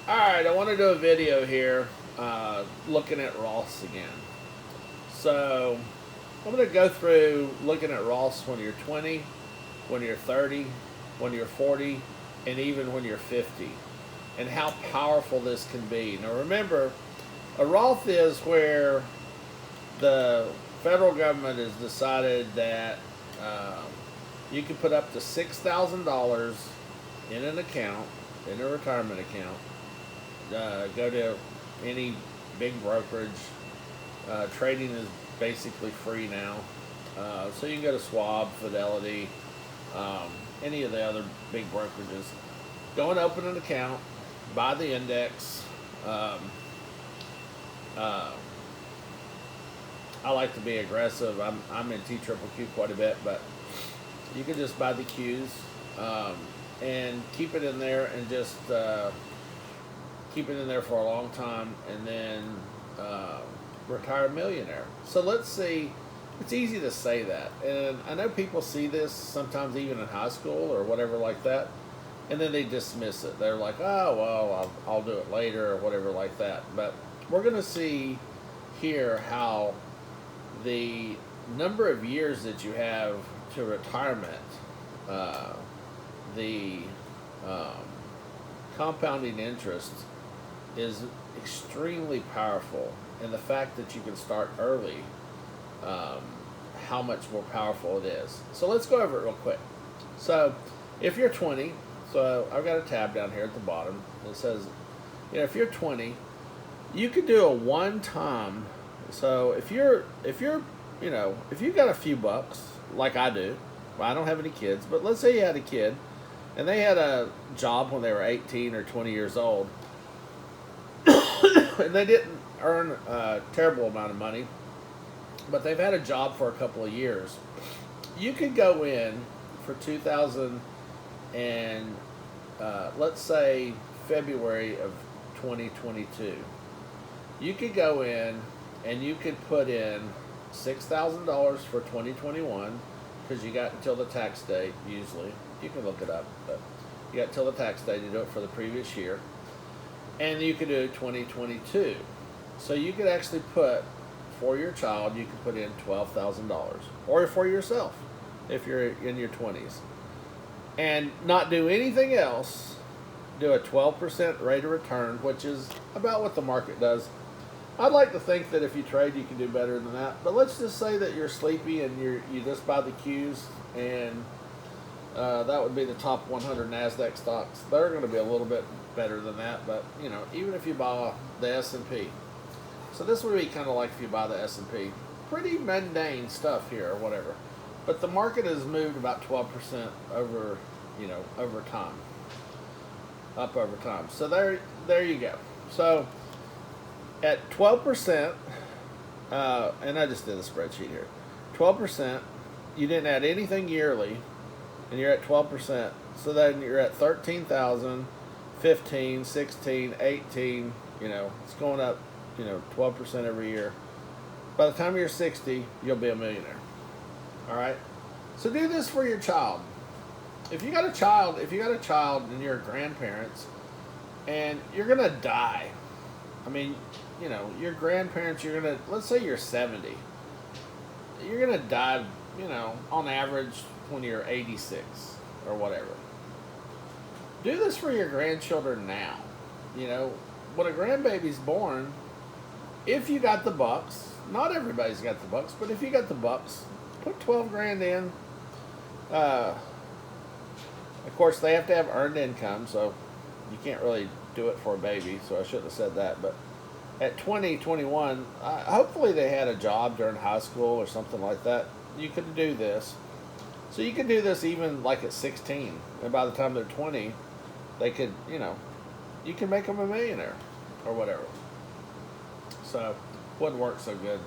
Alright, I want to do a video here looking at Roths again. So, I'm going to go through looking at Roths when you're 20, when you're 30, when you're 40, and even when you're 50, and how powerful this can be. Now, remember, a Roth is where the federal government has decided that you can put up to $6,000 in an account, in a retirement account. Go to any big brokerage. Trading is basically free now. So you can go to Schwab, Fidelity, any of the other big brokerages. Go and open an account, buy the index. I like to be aggressive. I'm in T triple Q quite a bit, but you can just buy the Qs and keep it in there and just keep it in there for a long time, and then retire a millionaire. So let's see. It's easy to say that, and I know people see this sometimes even in high school or whatever like that, and then they dismiss it. They're like, oh, well, I'll do it later or whatever like that. But we're going to see here how the number of years that you have to retirement, the compounding interest is extremely powerful, and the fact that you can start early, how much more powerful it is. So let's go over it real quick. So if you're 20, so I've got a tab down here at the bottom that says, if you're 20, you could do a one-time. So if you've got a few bucks, like I do, well, I don't have any kids, but let's say you had a kid and they had a job when they were 18 or 20 years old, and they didn't earn a terrible amount of money, but they've had a job for a couple of years. You could go in for 2000 and let's say February of 2022. You could go in and you could put in $6,000 for 2021, because you got until the tax date. Usually, you can look it up, but you got till the tax date to do it for the previous year. And you could do 2022. So you could actually put, for your child, you could put in $12,000, or for yourself if you're in your 20s, and not do anything else. Do a 12% rate of return, which is about what the market does. I'd like to think that if you trade, you can do better than that. But let's just say that you're sleepy and you just buy the Qs, and that would be the top 100 NASDAQ stocks. They're going to be a little bit better than that, but even if you buy the S&P. So this would be kind of like if you buy the S&P. Pretty mundane stuff here or whatever. But the market has moved about 12% over time. Up over time. So there you go. So at 12%, and I just did a spreadsheet here. 12%, you didn't add anything yearly, and you're at 12%. So then you're at 13,000, 15, 16, 18. It's going up, 12% every year. By the time you're 60, you'll be a millionaire. All right. So do this for your child. If you got a child and you're grandparents, and you're gonna die. I mean, your grandparents, let's say you're 70. You're gonna die, on average when you're 86 or whatever. Do this for your grandchildren now. When a grandbaby's born, if you got the bucks, not everybody's got the bucks, but if you got the bucks, put 12 grand in. Of course, they have to have earned income, so you can't really do it for a baby, so I shouldn't have said that. But at 20, 21, hopefully they had a job during high school or something like that. You could do this. So you could do this even like at 16. And by the time they're 20, they could, you can make them a millionaire or whatever. So wouldn't work so good.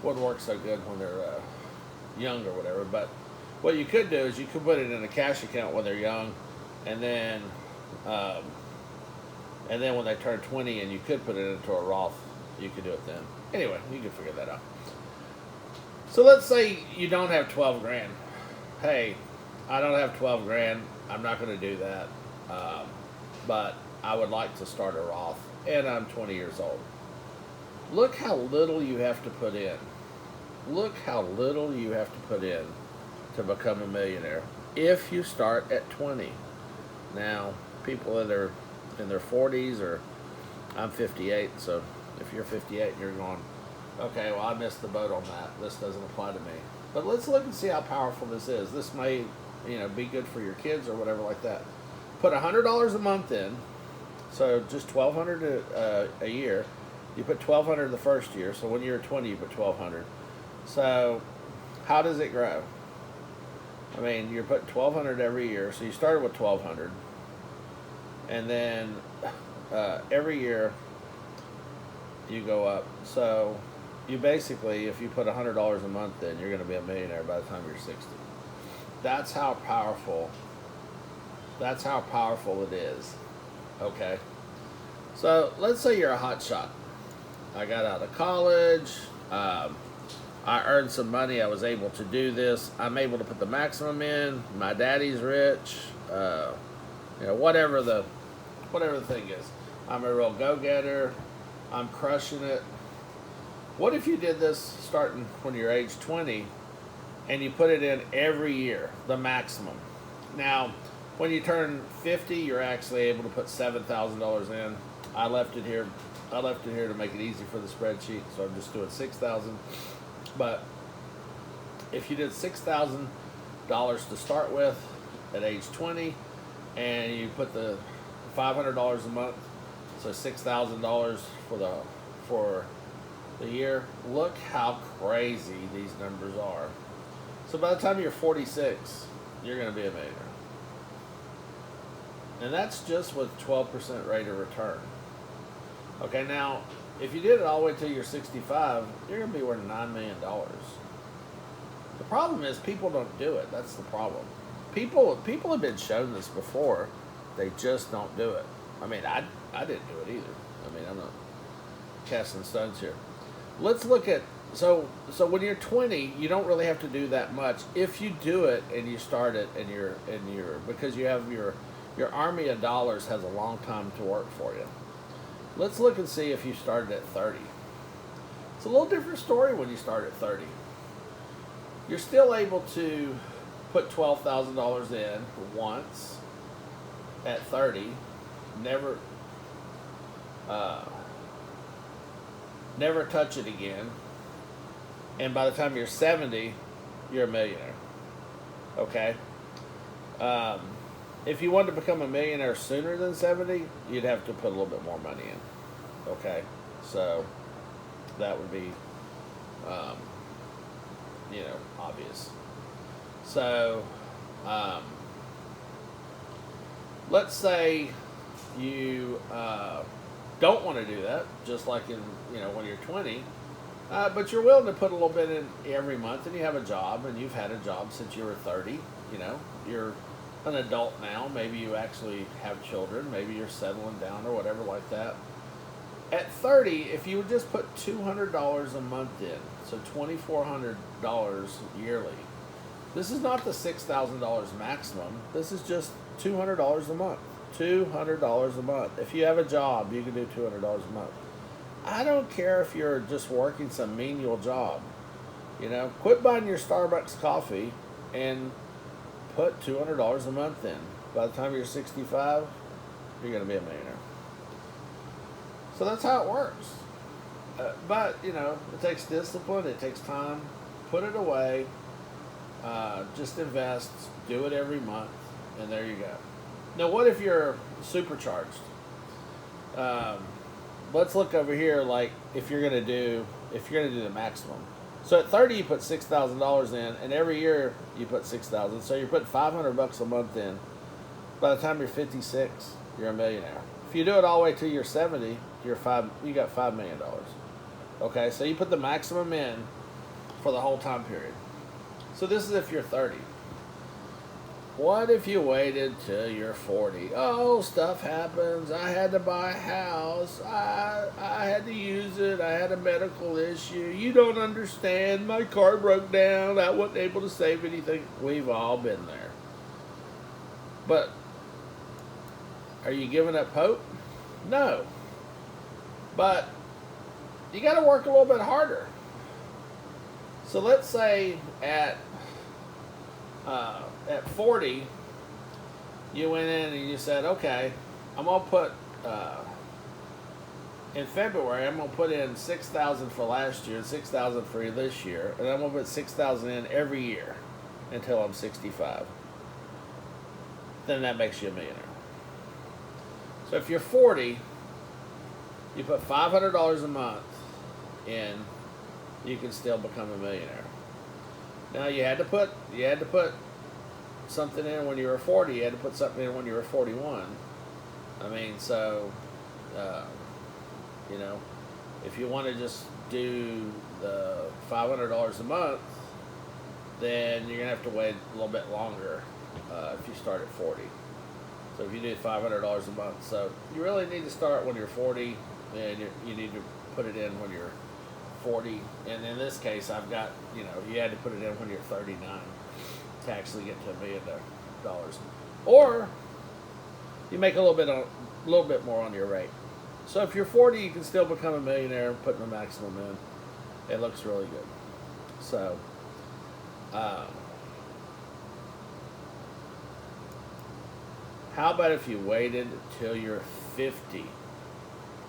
Wouldn't work so good when they're young or whatever. But what you could do is you could put it in a cash account when they're young, and then when they turn 20, and you could put it into a Roth, you could do it then. Anyway, you can figure that out. So let's say you don't have 12 grand. Hey, I don't have 12 grand. I'm not going to do that. but I would like to start a Roth, and I'm 20 years old. Look how little you have to put in. Look how little you have to put in to become a millionaire if you start at 20. Now, people that are in their 40s, or I'm 58, so if you're 58 and you're going, okay, well, I missed the boat on that. This doesn't apply to me. But let's look and see how powerful this is. This may, be good for your kids or whatever like that. Put $100 a month in, so just $1,200 a year. You put $1,200 the first year, so when you're 20, you put $1,200. So how does it grow? I mean, you're putting $1,200 every year, so you started with $1,200, and then every year you go up. So you basically, if you put $100 a month in, you're going to be a millionaire by the time you're 60. That's how powerful. That's how powerful it is. Okay. So let's say you're a hot shot. I got out of college. I earned some money. I was able to do this. I'm able to put the maximum in. My daddy's rich. Whatever the thing is. I'm a real go-getter. I'm crushing it. What if you did this starting when you're age 20 and you put it in every year, the maximum? Now, when you turn 50, you're actually able to put $7,000 in. I left it here to make it easy for the spreadsheet, so I'm just doing $6,000. But if you did $6,000 to start with at age 20, and you put the $500 a month, so $6,000 for the year, look how crazy these numbers are. So by the time you're 46, you're going to be a millionaire. And that's just with 12% rate of return. Okay, now, if you did it all the way till you're 65, you're going to be worth $9 million. The problem is people don't do it. That's the problem. People have been shown this before. They just don't do it. I mean, I didn't do it either. I mean, I'm not casting stones here. Let's look at, so when you're 20, you don't really have to do that much. If you do it and you start it and you're because you have your army of dollars has a long time to work for you. Let's look and see if you started at 30. It's a little different story when you start at 30. You're still able to put $12,000 in once at 30. Never touch it again. And by the time you're 70, you're a millionaire. Okay? If you wanted to become a millionaire sooner than 70, you'd have to put a little bit more money in. Okay? So that would be, obvious. So, let's say you don't want to do that, just like when you're 20, but you're willing to put a little bit in every month, and you have a job, and you've had a job since you were 30. You're an adult now. Maybe you actually have children. Maybe you're settling down or whatever like that. At 30, if you would just put $200 a month in, so $2,400 yearly. This is not the $6,000 maximum. This is just $200 a month. $200 a month. If you have a job, you can do $200 a month. I don't care if you're just working some menial job. Quit buying your Starbucks coffee and put $200 a month in. By the time you're 65, you're going to be a millionaire. So that's how it works. But, it takes discipline. It takes time. Put it away. Just invest. Do it every month. And there you go. Now, what if you're supercharged? Let's look over here. Like, if you're gonna do the maximum. So at 30, you put $6,000 in, and every year you put $6,000. So you're putting $500 a month in. By the time you're 56, you're a millionaire. If you do it all the way till you're 70, you got $5 million. Okay, so you put the maximum in for the whole time period. So this is if you're 30. What if you waited till you're 40? Oh, stuff happens. I had to buy a house. I had to use it. I had a medical issue. You don't understand. My car broke down. I wasn't able to save anything. We've all been there. But Are you giving up hope? No. But you got to work a little bit harder. So let's say at 40, you went in and you said, okay, I'm gonna put in February, I'm gonna put in 6,000 for last year, 6,000 for this year, and I'm gonna put 6,000 in every year until I'm 65. Then that makes you a millionaire. So if you're 40, you put $500 a month in, you can still become a millionaire. Now you had to put something in when you were 40. You had to put something in when you were 41. I mean, so if you want to just do the $500 a month, then you're gonna have to wait a little bit longer if you start at 40. So if you do $500 a month, so you really need to start when you're 40, and you need to put it in when you're 40. And in this case, I've got, you had to put it in when you're 39 to actually get to $1 million. Or you make a little bit more on your rate. So if you're 40, you can still become a millionaire putting the maximum in. It looks really good. So how about if you waited till you're 50?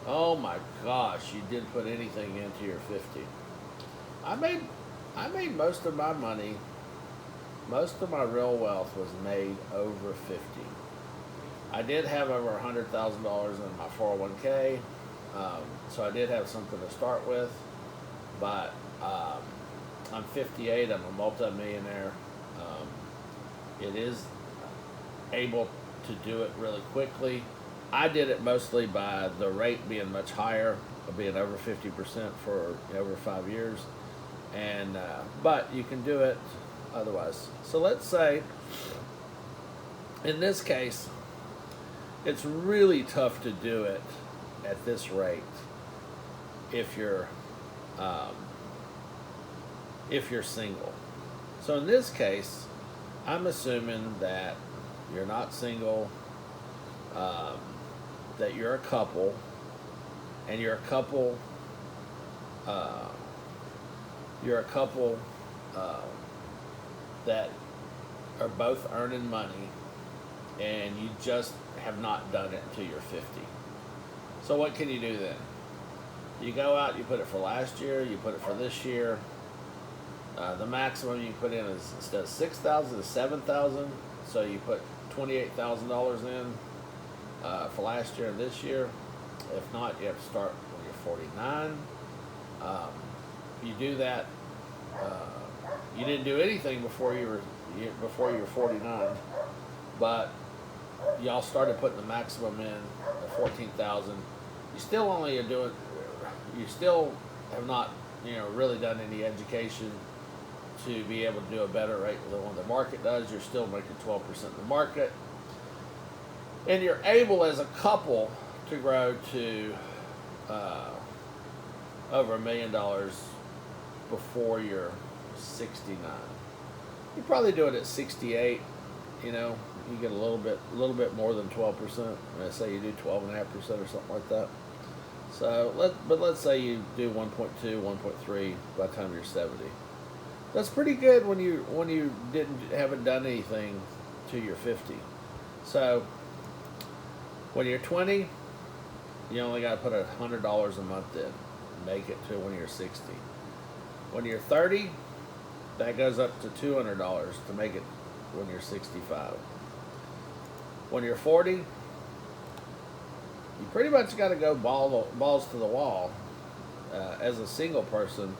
Oh my gosh, you didn't put anything into your 50. I made most of my money, most of my real wealth was made over 50. I did have over $100,000 in my 401k, so I did have something to start with, but I'm 58, I'm a multi-millionaire. It is able to do it really quickly. I did it mostly by the rate being much higher, being over 50% for over 5 years, and but you can do it otherwise. So let's say, in this case, it's really tough to do it at this rate if you're single. So in this case, I'm assuming that you're not single, that you're a couple, and you're a couple that are both earning money, and you just have not done it until you're 50. So what can you do then? You go out, you put it for last year, you put it for this year. The maximum you put in is, instead of 6,000 to 7,000. So you put $28,000 in for last year and this year. If not, you have to start when you're 49. You do that. You didn't do anything before you were 49, but y'all started putting the maximum in at 14,000. You still only are doing. You still have not, really done any education to be able to do a better rate than what the market does. You're still making 12% in the market, and you're able as a couple to grow to over $1 million before you're 69. You probably do it at 68. You get a little bit more than 12%. Let's say you do 12.5% or something like that. So let's say you do 1.2, 1.3 by the time you're 70. That's pretty good when you haven't done anything till you're 50. So when you're 20, you only got to put $100 a month in, make it to when you're 60. When you're 30, that goes up to $200 to make it when you're 65. When you're 40, you pretty much got to go balls to the wall as a single person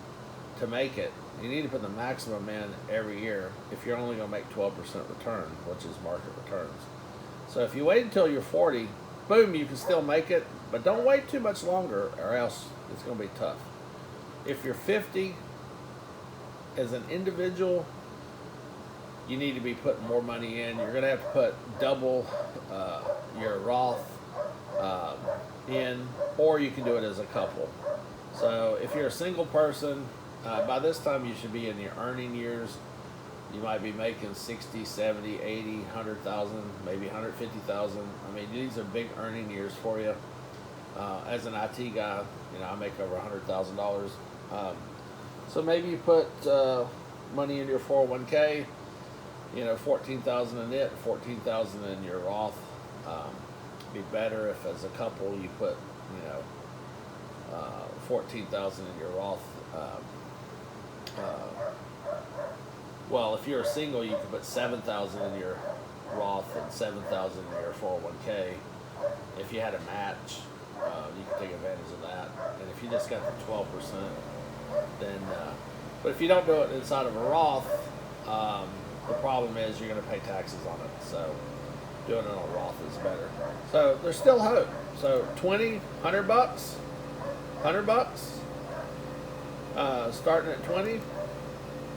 to make it. You need to put the maximum in every year if you're only going to make 12% return, which is market returns. So if you wait until you're 40, boom, you can still make it, but don't wait too much longer or else it's going to be tough. If you're 50, as an individual, you need to be putting more money in. You're going to have to put double your Roth in, or you can do it as a couple. So if you're a single person, by this time you should be in your earning years. You might be making 60, 70, 80, 100,000, maybe 150,000. I mean, these are big earning years for you. As an IT guy, I make over $100,000. So maybe you put money in your 401k, 14,000 in it, 14,000 in your Roth. Be better if, as a couple, you put 14,000 in your Roth. Well, if you're a single, you could put 7,000 in your Roth and 7,000 in your 401k. If you had a match, you can take advantage of that. And if you just got the 12%, then. But if you don't do it inside of a Roth, the problem is you're going to pay taxes on it. So doing it on a Roth is better. So there's still hope. So 20, $100, $100, starting at 20,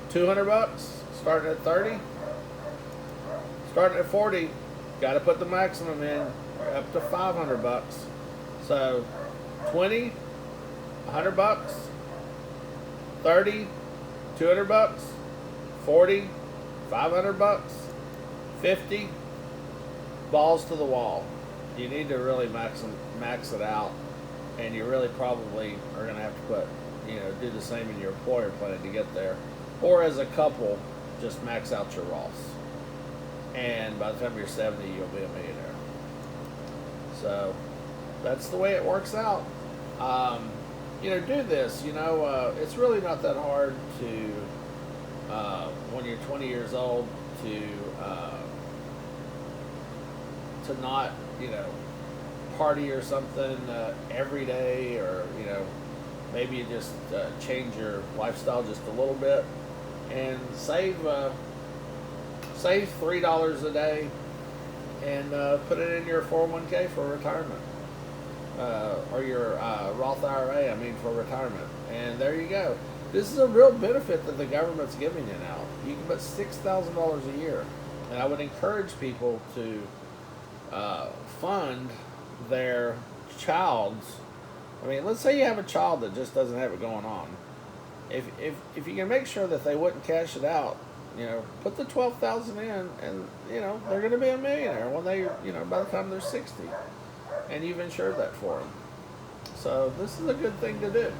$200, starting at 30, starting at 40. Got to put the maximum in, up to $500. So 20, $100, 30, $200, 40, $500, 50, balls to the wall. You need to really max it out, and you really probably are going to have to put, do the same in your employer plan to get there. Or as a couple, just max out your Roths. And by the time you're 70, you'll be a millionaire. So that's the way it works out. Do this. It's really not that hard to, when you're 20 years old, to not, party or something every day, or maybe you just change your lifestyle just a little bit and save $3 a day and put it in your 401k for retirement, or your Roth IRA, for retirement. And there you go. This is a real benefit that the government's giving you now. You can put $6,000 a year, and I would encourage people to fund their child's. Let's say you have a child that just doesn't have it going on. If you can make sure that they wouldn't cash it out, put the $12,000 in, and they're going to be a millionaire when they, by the time they're 60, and you've insured that for them. So this is a good thing to do.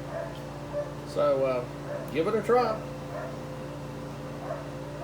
So give it a try.